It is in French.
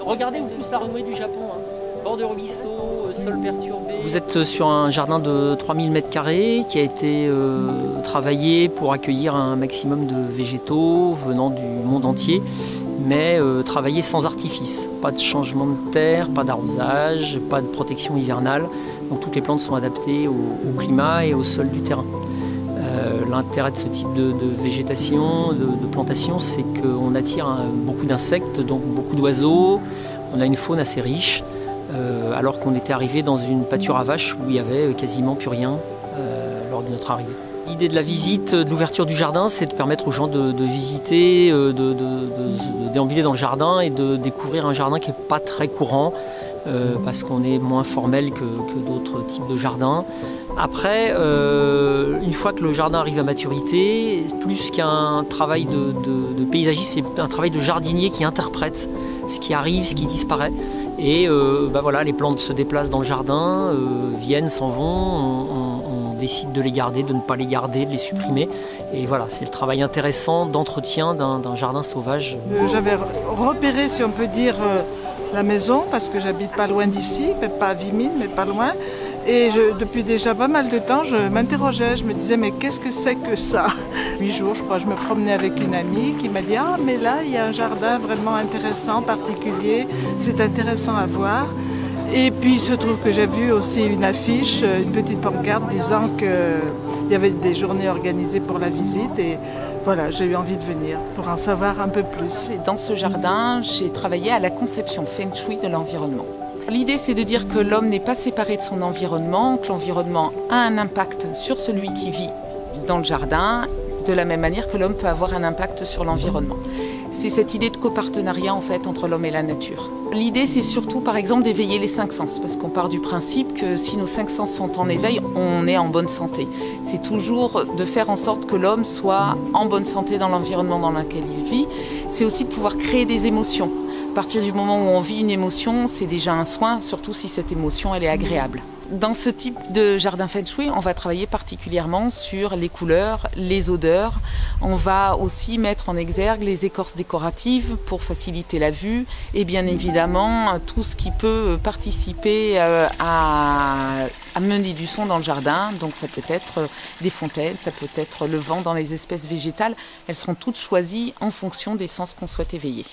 Regardez où pousse la renouée du Japon, hein. Bord de ruisseaux, sol perturbé. Vous êtes sur un jardin de 3000 m² qui a été travaillé pour accueillir un maximum de végétaux venant du monde entier, mais travaillé sans artifice. Pas de changement de terre, pas d'arrosage, pas de protection hivernale. Donc toutes les plantes sont adaptées au climat et au sol du terrain. L'intérêt de ce type de végétation, de plantation, c'est qu'on attire beaucoup d'insectes, donc beaucoup d'oiseaux. On a une faune assez riche, alors qu'on était arrivé dans une pâture à vaches où il n'y avait quasiment plus rien lors de notre arrivée. L'idée de la visite, de l'ouverture du jardin, c'est de permettre aux gens de visiter, de déambuler dans le jardin et de découvrir un jardin qui n'est pas très courant, parce qu'on est moins formel que d'autres types de jardins. Après, une fois que le jardin arrive à maturité, plus qu'un travail de paysagiste, c'est un travail de jardinier qui interprète ce qui arrive, ce qui disparaît. Et voilà, les plantes se déplacent dans le jardin, viennent, s'en vont, on décide de les garder, de ne pas les garder, de les supprimer. Et voilà, c'est le travail intéressant d'entretien d'un jardin sauvage. J'avais repéré, si on peut dire, la maison, parce que j'habite pas loin d'ici, pas à Vimines, mais pas loin. Et depuis déjà pas mal de temps, je m'interrogeais, je me disais, mais qu'est-ce que c'est que ça? 8 jours, je crois, je me promenais avec une amie qui m'a dit, ah, mais là, il y a un jardin vraiment intéressant, particulier, c'est intéressant à voir. Et puis, il se trouve que j'ai vu aussi une affiche, une petite pancarte disant qu'il y avait des journées organisées pour la visite. Et voilà, j'ai eu envie de venir pour en savoir un peu plus. Dans ce jardin, j'ai travaillé à la conception Feng Shui de l'environnement. L'idée, c'est de dire que l'homme n'est pas séparé de son environnement, que l'environnement a un impact sur celui qui vit dans le jardin, de la même manière que l'homme peut avoir un impact sur l'environnement. C'est cette idée de copartenariat en fait entre l'homme et la nature. L'idée, c'est surtout par exemple d'éveiller les 5 sens, parce qu'on part du principe que si nos 5 sens sont en éveil, on est en bonne santé. C'est toujours de faire en sorte que l'homme soit en bonne santé dans l'environnement dans lequel il vit. C'est aussi de pouvoir créer des émotions. À partir du moment où on vit une émotion, c'est déjà un soin, surtout si cette émotion elle est agréable. Dans ce type de jardin Feng Shui, on va travailler particulièrement sur les couleurs, les odeurs. On va aussi mettre en exergue les écorces décoratives pour faciliter la vue et bien évidemment tout ce qui peut participer à mener du son dans le jardin. Donc ça peut être des fontaines, ça peut être le vent dans les espèces végétales. Elles seront toutes choisies en fonction des sens qu'on souhaite éveiller.